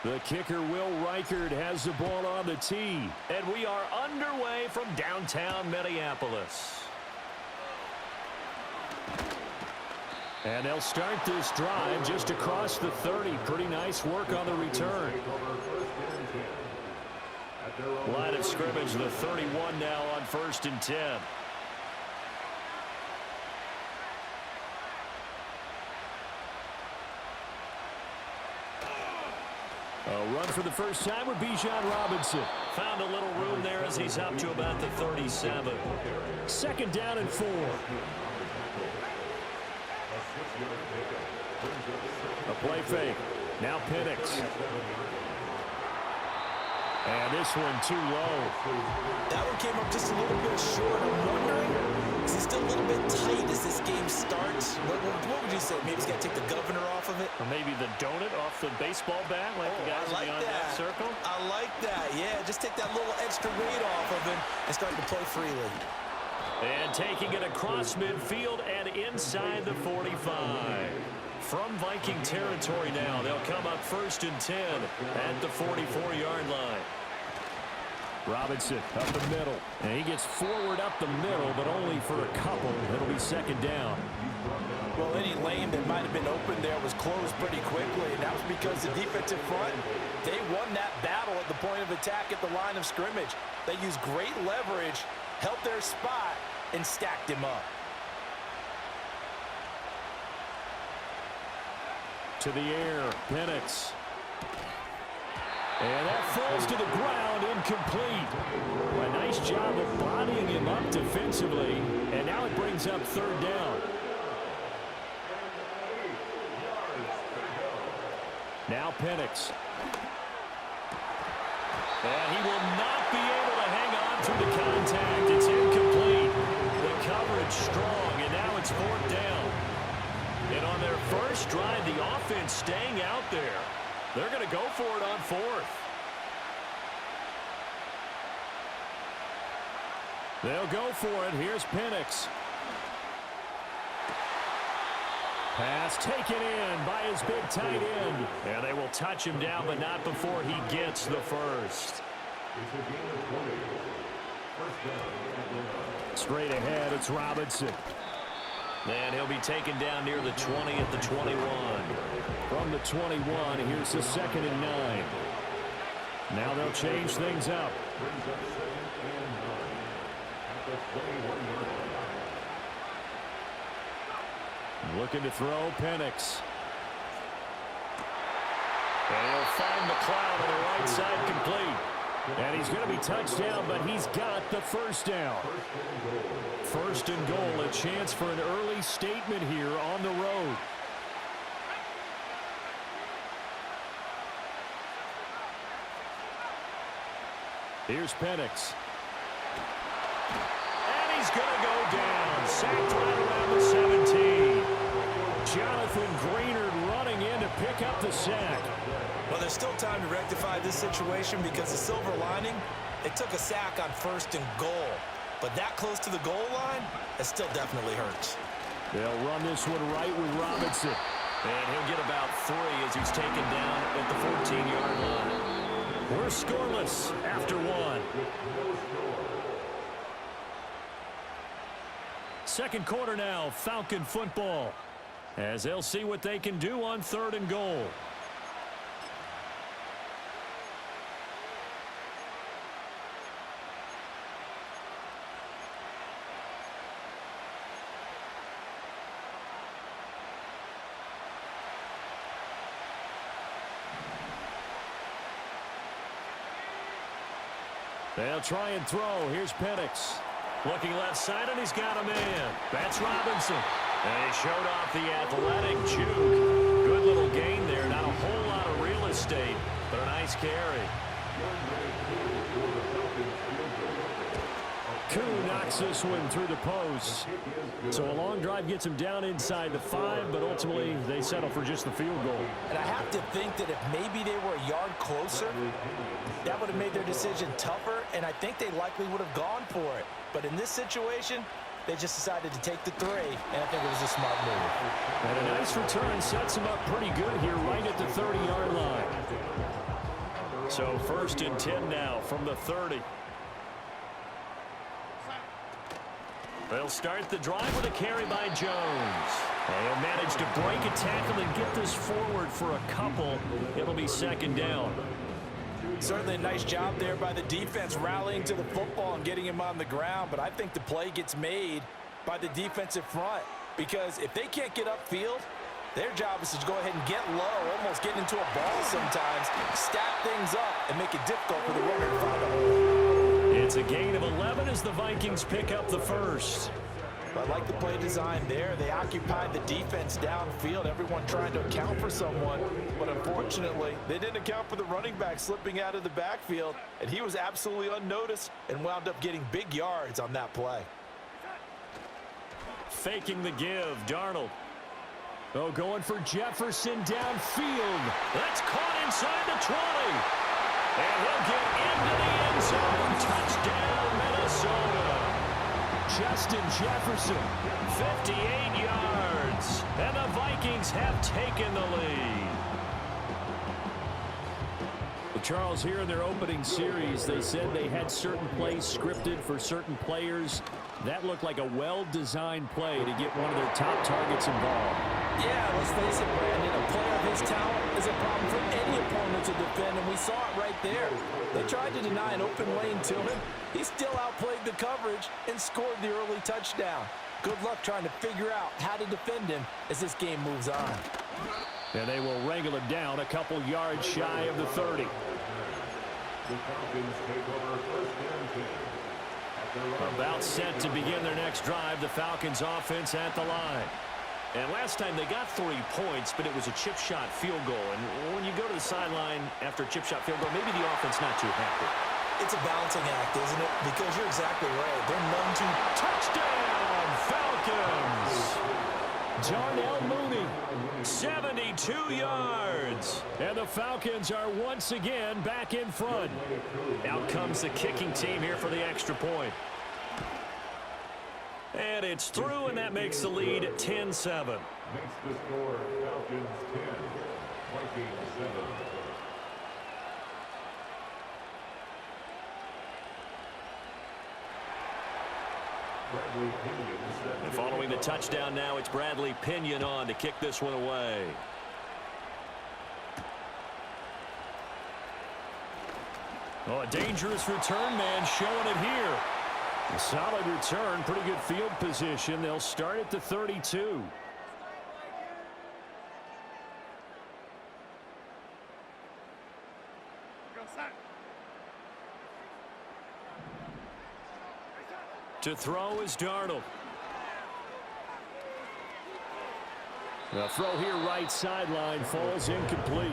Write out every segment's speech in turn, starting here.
The kicker, Will Reichard, has the ball on the tee. And we are underway from downtown Minneapolis. And they'll start this drive just across the 30. Pretty nice work on the return. Line of scrimmage, the 31 now on 1st and 10. A run for the first time with Bijan Robinson. Found a little room there as he's up to about the 37. 2nd down and 4. A play fake. Now Penix. And this one too low. That one came up just a little bit short. I'm wondering, is it still a little bit tight as this game starts? What would you say? Maybe he's got to take the governor off of it? Or maybe the donut off the baseball bat like the guys beyond that circle? I like that. Yeah, just take that little extra weight off of him and start to play freely. And taking it across midfield and inside the 45. From Viking territory now, they'll come up 1st and 10 at the 44-yard line. Robinson up the middle, and he gets forward up the middle, but only for a couple. It'll be 2nd down. Well, any lane that might have been open there was closed pretty quickly, and that was because the defensive front, they won that battle at the point of attack at the line of scrimmage. They used great leverage, held their spot, and stacked him up. To the air, Penix. And that falls to the ground, incomplete. A nice job of bodying him up defensively, and now it brings up 3rd down. Now Penix. And he will not be able to hang on through the contact. It's incomplete. The coverage strong, and now it's 4th down. And on their first drive, the offense staying out there. They're going to go for it on 4th. They'll go for it. Here's Penix. Pass taken in by his big tight end. And they will touch him down, but not before he gets the first. Straight ahead, it's Robinson. And he'll be taken down near the 20 at the 21. From the 21, here's the 2nd and 9. Now they'll change things up. Looking to throw, Penix. And he'll find McLeod on the right side, complete. And he's going to be touched down, but he's got the 1st down. 1st and goal, a chance for an early statement here on the road. Here's Penix. And he's going to go down. Sacked right around the 17. Jonathan Greenard running in to pick up the sack. Well, there's still time to rectify this situation because the silver lining, it took a sack on 1st and goal. But that close to the goal line, it still definitely hurts. They'll run this one right with Robinson. And he'll get about 3 as he's taken down at the 14-yard line. We're scoreless after 1. 2nd quarter now, Falcon football. As they'll see what they can do on 3rd and goal. They'll try and throw. Here's Penix. Looking left side, and he's got a man. That's Robinson. And he showed off the athletic juke. Good little gain there. Not a whole lot of real estate, but a nice carry. Koo knocks this one through the post. So a long drive gets him down inside the 5, but ultimately they settle for just the field goal. And I have to think that if maybe they were a yard closer, that would have made their decision tougher, and I think they likely would have gone for it. But in this situation, they just decided to take the 3, and I think it was a smart move. And a nice return sets him up pretty good here right at the 30-yard line. So 1st and 10 now from the 30. They'll start the drive with a carry by Jones. They'll manage to break a tackle and get this forward for a couple. It'll be 2nd down. Certainly a nice job there by the defense rallying to the football and getting him on the ground. But I think the play gets made by the defensive front, because if they can't get upfield, their job is to go ahead and get low, almost get into a ball sometimes, stack things up, and make it difficult for the runner to find a hole. It's a gain of 11 as the Vikings pick up the 1st. I like the play design there. They occupied the defense downfield, everyone trying to account for someone. But unfortunately, they didn't account for the running back slipping out of the backfield, and he was absolutely unnoticed and wound up getting big yards on that play. Faking the give, Darnold. Oh, going for Jefferson downfield. That's caught inside the 20. And he'll get into the end zone. Touchdown, Minnesota. Justin Jefferson, 58 yards. And the Vikings have taken the lead. Well, Charles, here in their opening series, they said they had certain plays scripted for certain players. That looked like a well-designed play to get one of their top targets involved. Yeah, let's face it, Brandon. A player of his talent is a problem for any opponent to defend, and we saw it right there. They tried to deny an open lane to him. He still outplayed the coverage and scored the early touchdown. Good luck trying to figure out how to defend him as this game moves on. And they will wrangle him down a couple yards shy of the 30. The Falcons take over 1st and 10. About set to begin their next drive, the Falcons offense at the line. And last time they got 3 points, but it was a chip shot field goal. And when you go to the sideline after a chip shot field goal, maybe the offense not too happy. It's a balancing act, isn't it? Because you're exactly right. They're none too... Touchdown, Falcons! Darnell Mooney, 72 yards. And the Falcons are once again back in front. Out comes the kicking team here for the extra point. And it's through, and that makes the lead 10-7. Makes the score Falcons 10, Vikings 7. And following the touchdown now, it's Bradley Pinion on to kick this one away. Oh, a dangerous return man showing it here. A solid return, pretty good field position. They'll start at the 32. To throw is Darnold. The throw here right sideline falls incomplete.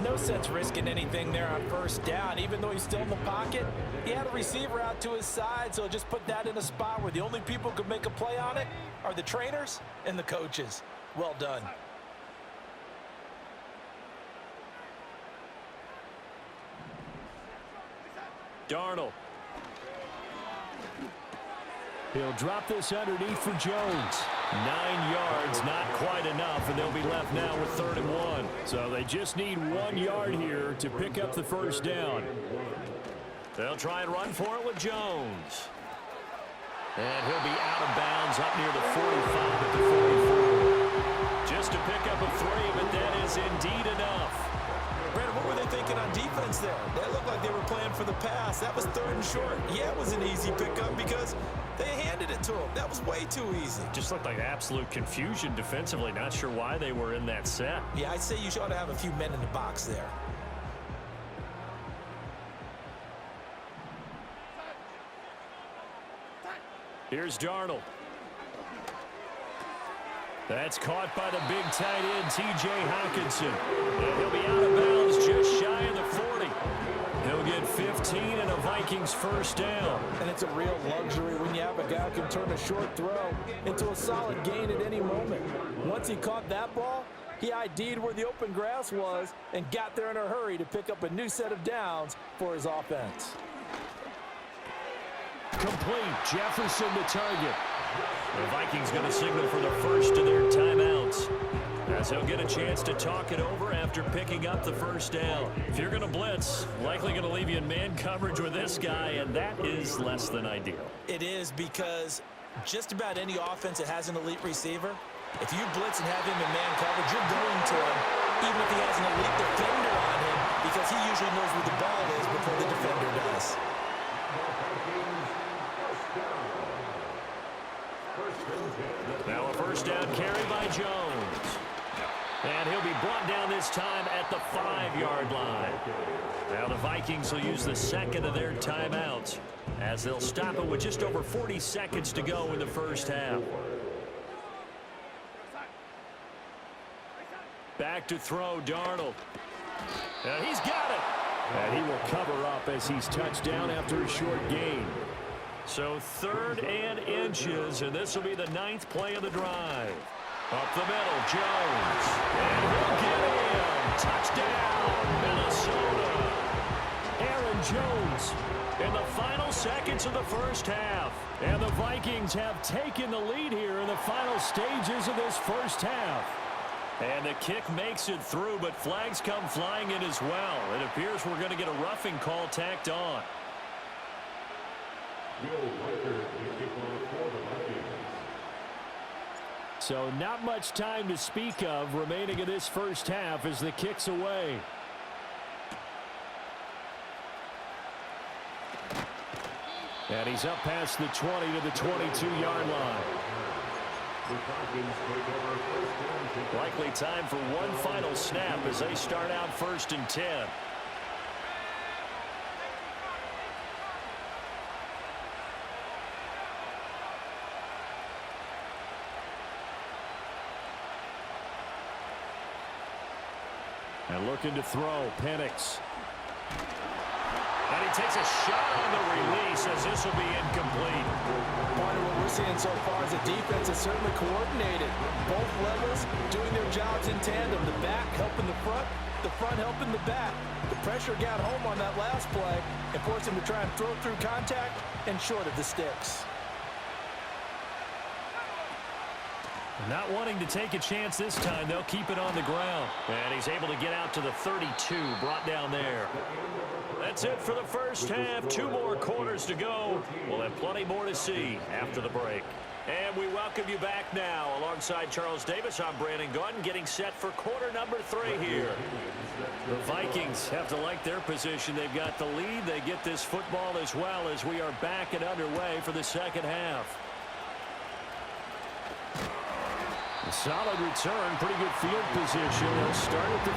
No sense risking anything there on 1st down. Even though he's still in the pocket, he had a receiver out to his side, so just put that in a spot where the only people who could make a play on it are the trainers and the coaches. Well done. Darnold. He'll drop this underneath for Jones. 9 yards, not quite enough, and they'll be left now with 3rd and 1. So they just need 1 yard here to pick up the 1st down. They'll try and run for it with Jones. And he'll be out of bounds up near the 45 at the 44. Just to pick up a 3, but that is indeed enough. Brandon, what were they thinking on defense there? That looked like they were playing for the pass. That was 3rd and short. Yeah, it was an easy pickup because they handed it to him. That was way too easy. Just looked like absolute confusion defensively. Not sure why they were in that set. Yeah, I'd say you ought to have a few men in the box there. Here's Darnold. That's caught by the big tight end, T.J. Hockenson. And he'll be out of bounds just shy of the 40. He'll get 15 and a Vikings 1st down. And it's a real luxury when you have a guy who can turn a short throw into a solid gain at any moment. Once he caught that ball, he ID'd where the open grass was and got there in a hurry to pick up a new set of downs for his offense. Complete. Jefferson the target. The Vikings going to signal for the first of their timeouts. as he'll get a chance to talk it over after picking up the first down. If you're going to blitz, likely going to leave you in man coverage with this guy, and that is less than ideal. It is, because just about any offense that has an elite receiver, if you blitz and have him in man coverage, you're going to him, even if he has an elite defender on him, because he usually knows where the ball is before the defender does. Now a first down carry by Jones. And he'll be brought down this time at the 5-yard line. Now the Vikings will use the second of their timeouts, as they'll stop it with just over 40 seconds to go in the first half. Back to throw, Darnold. And he's got it. And he will cover up as he's touched down after a short gain. So 3rd and inches, and this will be the 9th play of the drive. Up the middle, Jones. And he'll get in. Touchdown, Minnesota. Aaron Jones in the final seconds of the first half. And the Vikings have taken the lead here in the final stages of this first half. And the kick makes it through, but flags come flying in as well. It appears we're going to get a roughing call tacked on. So not much time to speak of remaining in this first half as the kick's away. And he's up past the 20 to the 22-yard line. Likely time for one final snap as they start out 1st and 10. And looking to throw, Penix. And he takes a shot on the release as this will be incomplete. Part of what we're seeing so far is the defense is certainly coordinated. Both levels doing their jobs in tandem. The back helping the front helping the back. The pressure got home on that last play and forced him to try and throw through contact and short of the sticks. Not wanting to take a chance this time, they'll keep it on the ground. And he's able to get out to the 32, brought down there. That's it for the first half. 2 more quarters to go. We'll have plenty more to see after the break. And we welcome you back now. Alongside Charles Davis, I'm Brandon Gunn, getting set for quarter number 3 here. The Vikings have to like their position. They've got the lead. They get this football as well as we are back and underway for the second half. A solid return, pretty good field position. They'll start at the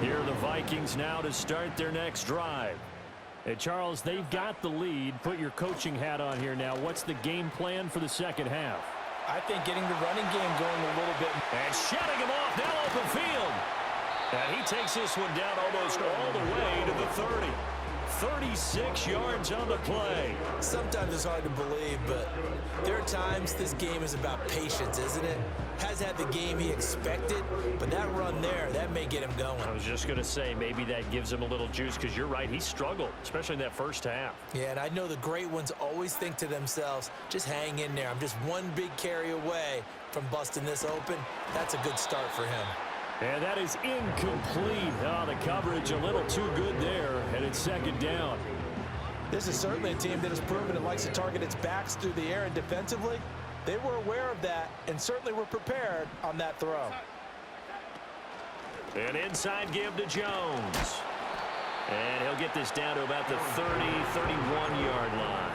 32. Here are the Vikings now to start their next drive. Hey, Charles, they've got the lead. Put your coaching hat on here now. What's the game plan for the second half? I think getting the running game going a little bit. And shutting him off, now open field. And he takes this one down almost all the way to the 30. 36 yards on the play. Sometimes it's hard to believe, but there are times this game is about patience, isn't it? Has had the game he expected, but that run there, that may get him going. I was just going to say, maybe that gives him a little juice, because you're right, he struggled, especially in that first half. Yeah, and I know the great ones always think to themselves, just hang in there. I'm just one big carry away from busting this open. That's a good start for him. And that is incomplete. Oh, the coverage a little too good there, and it's second down. This is certainly a team that has proven it likes to target its backs through the air, and defensively, they were aware of that and certainly were prepared on that throw. An inside give to Jones. And he'll get this down to about the 30, 31-yard line.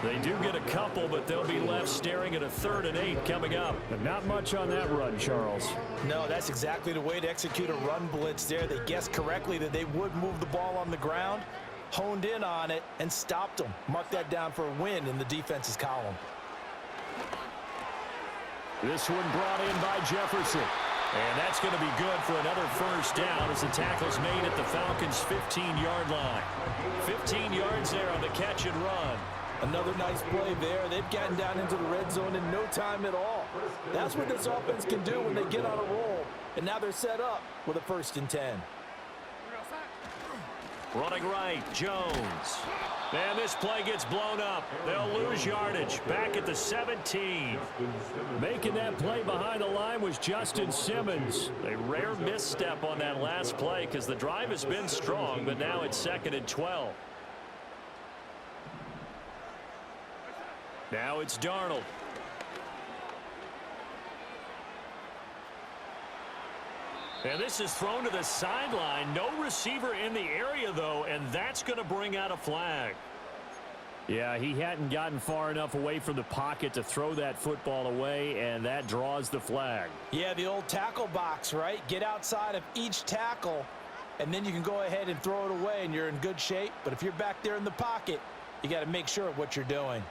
They do get a couple, but they'll be left staring at a 3rd and 8 coming up. But not much on that run, Charles. No, that's exactly the way to execute a run blitz there. They guessed correctly that they would move the ball on the ground, honed in on it, and stopped them. Mark that down for a win in the defense's column. This one brought in by Jefferson. And that's going to be good for another first down as the tackle's made at the Falcons' 15-yard line. 15 yards there on the catch and run. Another nice play there. They've gotten down into the red zone in no time at all. That's what this offense can do when they get on a roll. And now they're set up with a 1st and 10. Running right, Jones. And this play gets blown up. They'll lose yardage. Back at the 17. Making that play behind the line was Justin Simmons. A rare misstep on that last play because the drive has been strong, but now it's 2nd and 12. Now it's Darnold. And this is thrown to the sideline. No receiver in the area, though, and that's going to bring out a flag. Yeah, he hadn't gotten far enough away from the pocket to throw that football away, and that draws the flag. Yeah, the old tackle box, right? Get outside of each tackle, and then you can go ahead and throw it away, and you're in good shape. But if you're back there in the pocket, you got to make sure of what you're doing.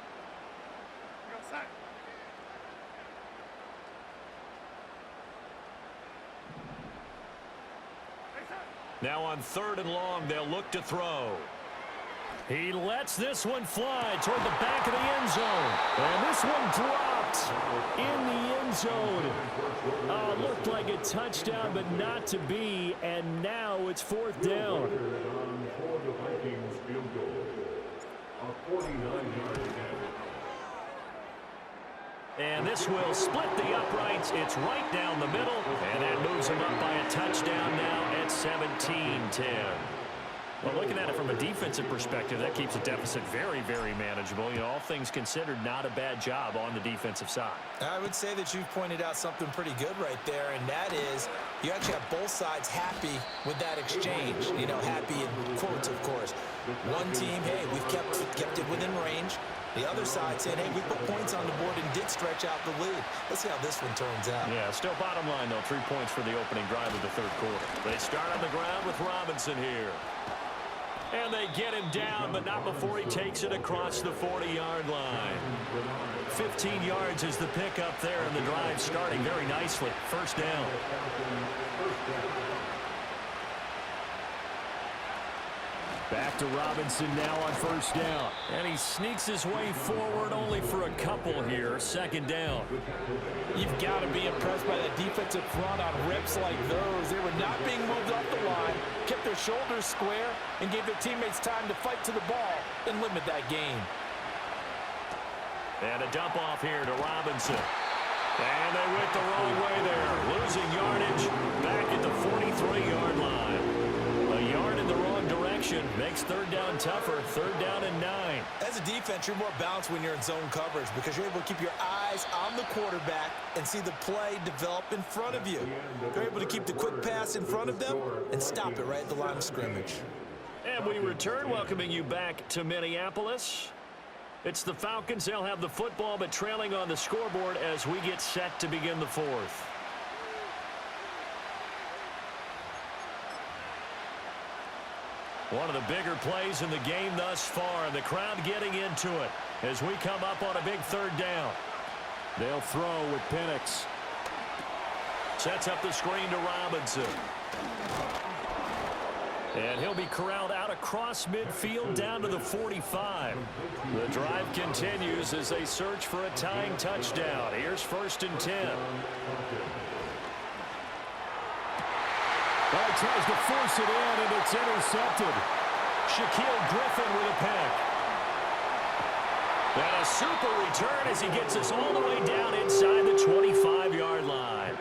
Now on 3rd and long, they'll look to throw. He lets this one fly toward the back of the end zone. And this one dropped in the end zone. Looked like a touchdown, but not to be. And now it's 4th down. For the Vikings field goal. A 49-yard attempt. And this will split the uprights. It's right down the middle. And that moves him up by a touchdown now at 17-10. Well, looking at it from a defensive perspective, that keeps the deficit very, very manageable. You know, all things considered, not a bad job on the defensive side. I would say that you've pointed out something pretty good right there, and that is you actually have both sides happy with that exchange. You know, happy in quotes, of course. One team, hey, we've kept it within range. The other side saying, hey, we put points on the board and did stretch out the lead. Let's see how this one turns out. Yeah, still bottom line, though, 3 points for the opening drive of the 3rd quarter. They start on the ground with Robinson here. And they get him down, but not before he takes it across the 40-yard line. 15 yards is the pickup there, and the drive starting very nicely. 1st down. Back to Robinson now on 1st down. And he sneaks his way forward only for a couple here. 2nd down. You've got to be impressed by that defensive front on rips like those. They were not being moved off the line, kept their shoulders square, and gave their teammates time to fight to the ball and limit that gain. And a dump off here to Robinson. And they went the wrong way there. Losing yardage back at the 43-yard line. A yard in the wrong direction makes 3rd down tougher. 3rd down and 9. As a defense, you're more balanced when you're in zone coverage because you're able to keep your eyes on the quarterback and see the play develop in front of you. You're able to keep the quick pass in front of them and stop it right at the line of scrimmage. And we return, welcoming you back to Minneapolis. It's the Falcons. They'll have the football, but trailing on the scoreboard as we get set to begin the 4th. One of the bigger plays in the game thus far, and the crowd getting into it as we come up on a big 3rd down. They'll throw with Penix. Sets up the screen to Robinson. And he'll be corralled out across midfield down to the 45. The drive continues as they search for a tying touchdown. Here's 1st and 10. Well, he tries to force it in, and it's intercepted. Shaquille Griffin with a pick. And a super return as he gets us all the way down inside the 25-yard line.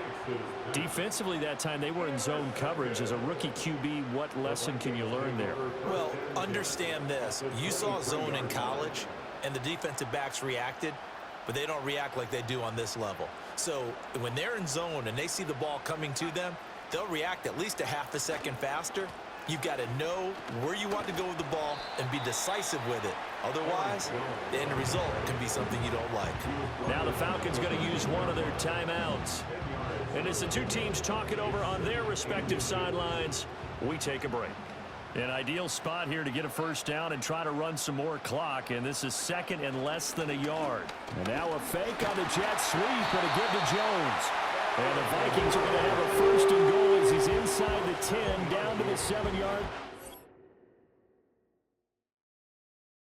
Defensively that time, they were in zone coverage. As a rookie QB, what lesson can you learn there? Well, understand this. You saw zone in college, and the defensive backs reacted, but they don't react like they do on this level. So when they're in zone and they see the ball coming to them, they'll react at least a half a second faster. You've got to know where you want to go with the ball and be decisive with it. Otherwise, the end result can be something you don't like. Now the Falcons going to use one of their timeouts. And as the two teams talk it over on their respective sidelines, we take a break. An ideal spot here to get a 1st down and try to run some more clock. And this is 2nd and less than a yard. And now a fake on the jet sweep and a give to Jones. And the Vikings are going to have a 1st and goal as he's inside the 10, down to the 7-yard.